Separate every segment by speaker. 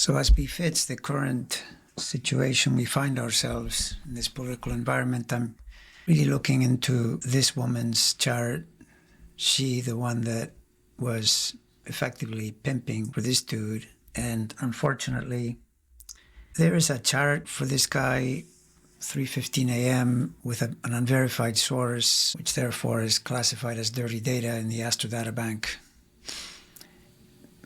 Speaker 1: So as befits the current situation we find ourselves in this political environment, I'm really looking into this woman's chart. She, the one that was effectively pimping for this dude. And unfortunately, there is a chart for this guy, 3:15 a.m. with an unverified source, which therefore is classified as dirty data in the Astro Databank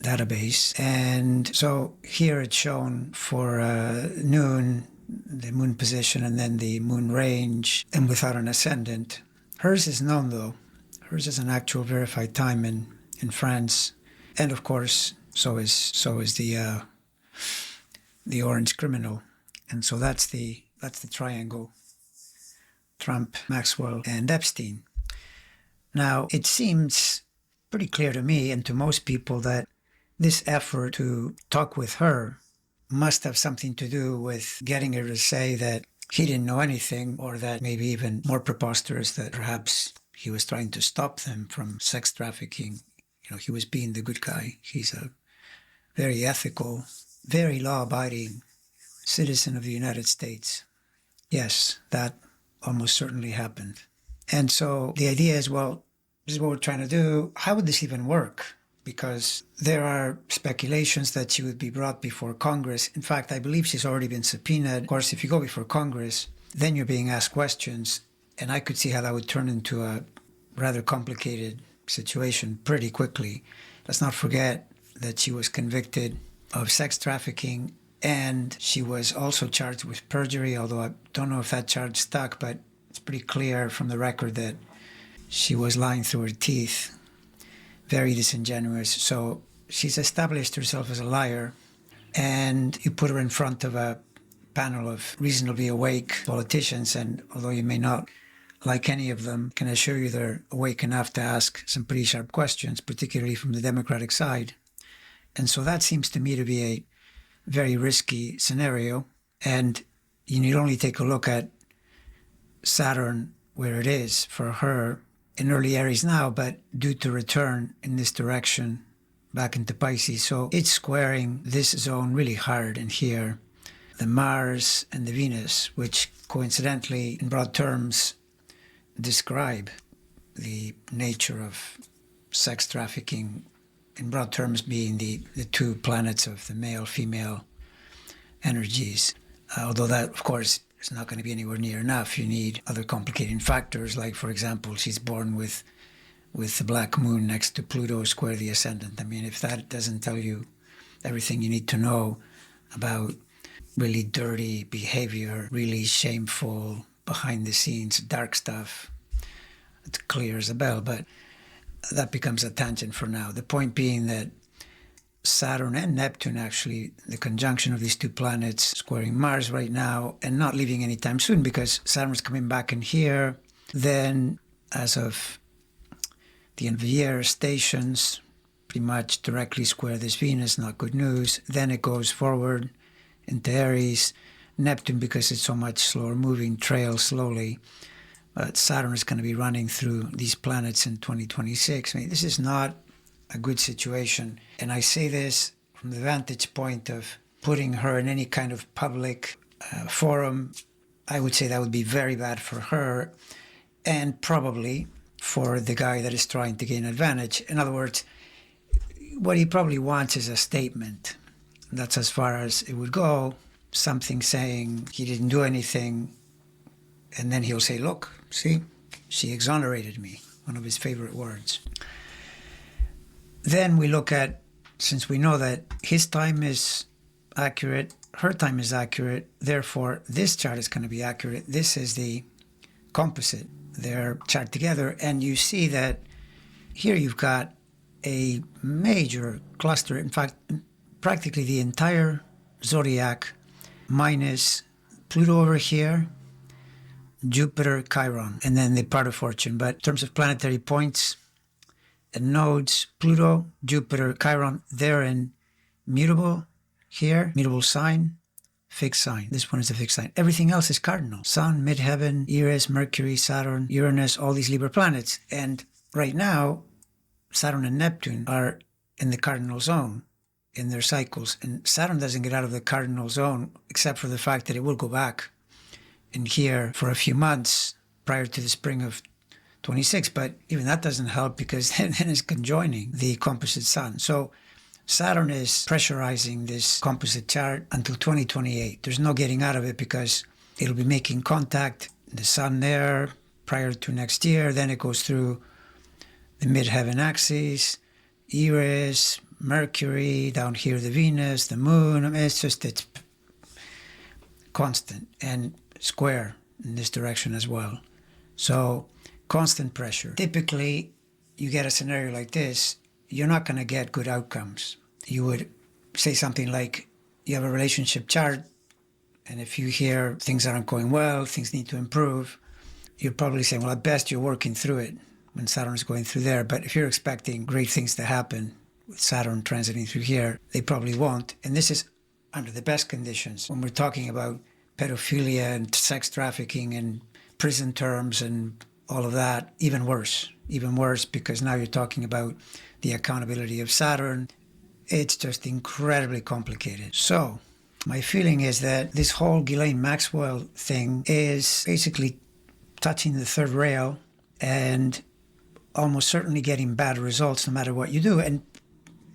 Speaker 1: database. And so here it's shown for noon, the moon position, and then the moon range, and without an ascendant. Hers is known, though. Hers is an actual verified time in France. And of course, so is the orange criminal. And so that's the triangle, Trump, Maxwell, and Epstein. Now, it seems pretty clear to me and to most people that this effort to talk with her must have something to do with getting her to say that he didn't know anything, or that maybe even more preposterous, that perhaps he was trying to stop them from sex trafficking. You know, he was being the good guy. He's a very ethical, very law-abiding citizen of the United States. Yes, that almost certainly happened. And so the idea is, well, this is what we're trying to do. How would this even work? Because there are speculations that she would be brought before Congress. In fact, I believe she's already been subpoenaed. Of course, if you go before Congress, then you're being asked questions. And I could see how that would turn into a rather complicated situation pretty quickly. Let's not forget that she was convicted of sex trafficking, and she was also charged with perjury, although I don't know if that charge stuck, but it's pretty clear from the record that she was lying through her teeth. Very disingenuous. So she's established herself as a liar, and you put her in front of a panel of reasonably awake politicians, and although you may not like any of them, can assure you they're awake enough to ask some pretty sharp questions, particularly from the Democratic side. And so that seems to me to be a very risky scenario. And you need only take a look at Saturn, where it is for her in early Aries now, but due to return in this direction back into Pisces. So it's squaring this zone really hard in here, the Mars and the Venus, which coincidentally, in broad terms, describe the nature of sex trafficking, in broad terms being the two planets of the male-female energies. Although that, of course, is not going to be anywhere near enough. You need other complicating factors, like, for example, she's born with the black moon next to Pluto square the ascendant. I mean, if that doesn't tell you everything you need to know about really dirty behavior, really shameful, behind-the-scenes, dark stuff, it's clear as a bell. But that becomes a tangent for now. The point being that Saturn and Neptune, actually, the conjunction of these two planets squaring Mars right now and not leaving anytime soon, because Saturn's coming back in here. Then, as of the end of the year, stations pretty much directly square this Venus, not good news. Then it goes forward into Aries. Neptune, because it's so much slower moving, trails slowly. But Saturn is going to be running through these planets in 2026. I mean, this is not a good situation. And I say this from the vantage point of putting her in any kind of public forum. I would say that would be very bad for her, and probably for the guy that is trying to gain advantage. In other words, what he probably wants is a statement. That's as far as it would go, something saying he didn't do anything, and then he'll say, look, see, she exonerated me, one of his favorite words. Then we look at, since we know that his time is accurate, her time is accurate, therefore this chart is going to be accurate. This is the composite, their chart together. And you see that here you've got a major cluster. In fact, practically the entire zodiac minus Pluto over here, Jupiter, Chiron, and then the part of fortune. But in terms of planetary points and nodes, Pluto, Jupiter, Chiron, they're in mutable here, mutable sign, fixed sign. This one is a fixed sign. Everything else is cardinal. Sun, midheaven, Eris, Mercury, Saturn, Uranus, all these Libra planets. And right now, Saturn and Neptune are in the cardinal zone. in their cycles. And Saturn doesn't get out of the cardinal zone, except for the fact that it will go back in here for a few months prior to the spring of 26. But even that doesn't help, because then it's conjoining the composite sun. So Saturn is pressurizing this composite chart until 2028. There's no getting out of it, because it'll be making contact, the sun there, prior to next year. Then it goes through the midheaven axis, Eris, Mercury, down here the Venus, the Moon. I mean, it's constant and square in this direction as well. So constant pressure. Typically, you get a scenario like this, you're not going to get good outcomes. You would say something like, you have a relationship chart, and if you hear things aren't going well, things need to improve, you're probably saying, well, at best you're working through it when Saturn is going through there. But if you're expecting great things to happen with Saturn transiting through here, they probably won't. And this is under the best conditions. When we're talking about pedophilia and sex trafficking and prison terms and all of that, even worse, because now you're talking about the accountability of Saturn. It's just incredibly complicated. So my feeling is that this whole Ghislaine Maxwell thing is basically touching the third rail and almost certainly getting bad results no matter what you do. And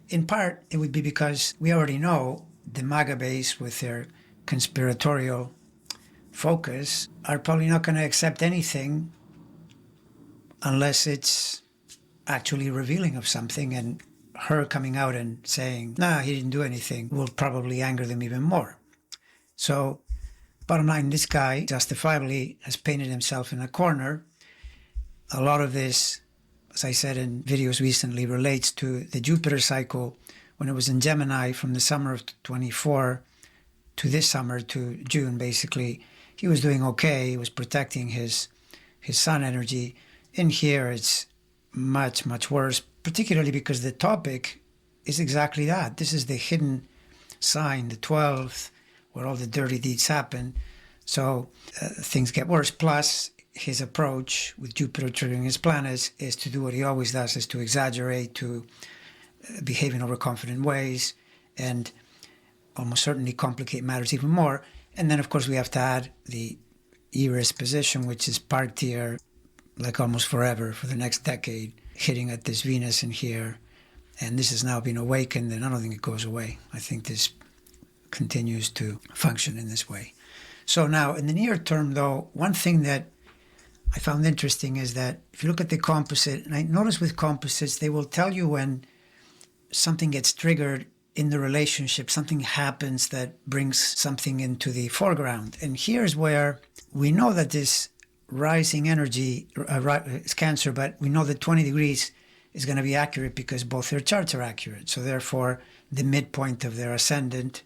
Speaker 1: in part, it would be because we already know the MAGA base, with their conspiratorial focus, are probably not going to accept anything unless it's actually revealing of something. And her coming out and saying, nah, he didn't do anything, will probably anger them even more. So bottom line, this guy justifiably has painted himself in a corner. A lot of this, as I said in videos recently, relates to the Jupiter cycle when it was in Gemini from the summer of 24 to this summer to June. Basically, he was doing okay. He was protecting his sun energy. In here, it's much, much worse, particularly because the topic is exactly that. This is the hidden sign, the 12th, where all the dirty deeds happen. So things get worse. Plus, his approach with Jupiter triggering his planets is to do what he always does, is to exaggerate, to behave in overconfident ways, and almost certainly complicate matters even more. And then, of course, we have to add the Eris position, which is parked here like almost forever, for the next decade, hitting at this Venus in here. And this has now been awakened, and I don't think it goes away. I think this continues to function in this way. So now, in the near term, though, one thing that I found interesting is that if you look at the composite, and I notice with composites, they will tell you when something gets triggered in the relationship, something happens that brings something into the foreground. And here's where we know that this rising energy is Cancer, but we know that 20 degrees is going to be accurate because both their charts are accurate. So therefore, the midpoint of their ascendant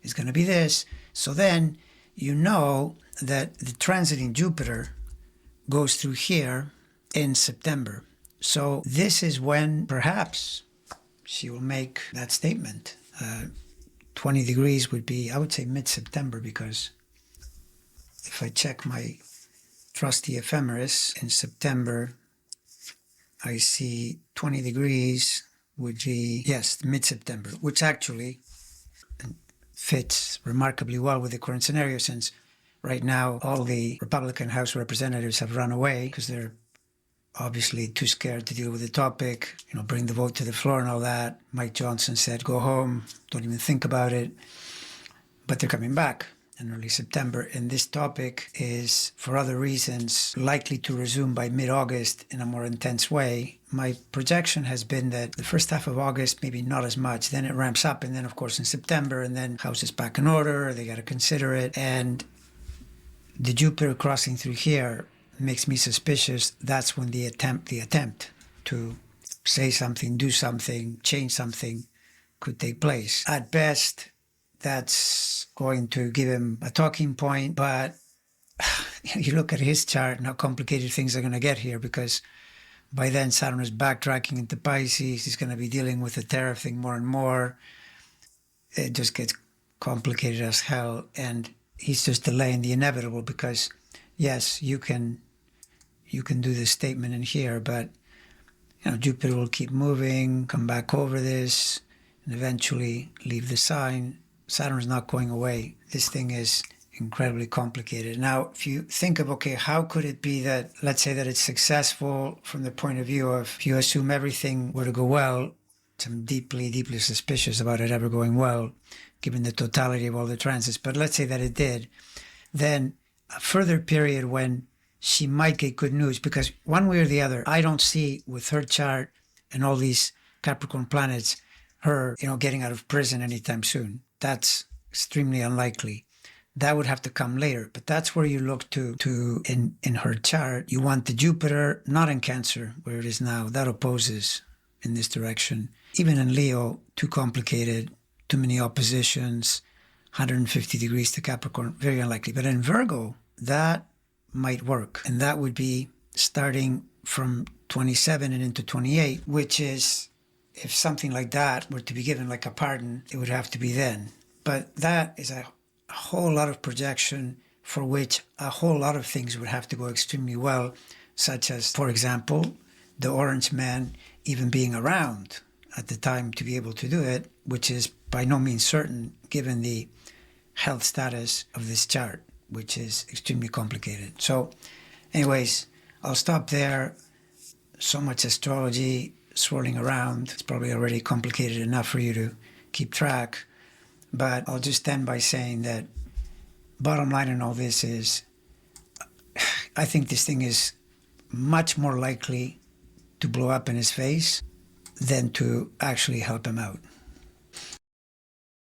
Speaker 1: is going to be this. So then you know that the transiting Jupiter goes through here in September. So this is when perhaps she will make that statement. 20 degrees would be, I would say, mid-September, because if I check my trusty ephemeris in September, I see 20 degrees would be, yes, mid-September, which actually fits remarkably well with the current scenario, since right now all the Republican House representatives have run away because they're obviously too scared to deal with the topic, bring the vote to the floor and all that. Mike Johnson said, go home, don't even think about it. But they're coming back in early September. And this topic is, for other reasons, likely to resume by mid-August in a more intense way. My projection has been that the first half of August, maybe not as much. Then it ramps up. And then, of course, in September, and then House is back in order. They got to consider it. And the Jupiter crossing through here makes me suspicious that's when the attempt to say something, do something, change something could take place. At best, that's going to give him a talking point, but you look at his chart and how complicated things are going to get here, because by then Saturn is backtracking into Pisces. He's going to be dealing with the tariff thing more and more. It just gets complicated as hell, and he's just delaying the inevitable, because yes, you can do this statement in here, but Jupiter will keep moving, come back over this, and eventually leave the sign. Saturn's not going away. This thing is incredibly complicated. Now, if you think of, okay, how could it be that, let's say that it's successful from the point of view of, if you assume everything were to go well, I'm deeply, deeply suspicious about it ever going well, given the totality of all the transits. But let's say that it did. Then a further period when she might get good news, because one way or the other, I don't see with her chart and all these Capricorn planets, her, getting out of prison anytime soon. That's extremely unlikely. That would have to come later, but that's where you look to in her chart. You want the Jupiter, not in Cancer, where it is now. That opposes in this direction. Even in Leo, too complicated, too many oppositions, 150 degrees to Capricorn, very unlikely. But in Virgo, that might work. And that would be starting from 27 and into 28, which is, if something like that were to be given like a pardon, it would have to be then. But that is a whole lot of projection for which a whole lot of things would have to go extremely well, such as, for example, the Orange Man even being around at the time to be able to do it, which is by no means certain given the health status of this chart, which is extremely complicated. So anyways, I'll stop there. So much astrology swirling around. It's probably already complicated enough for you to keep track. But I'll just end by saying that bottom line in all this is, I think this thing is much more likely to blow up in his face than to actually help him out.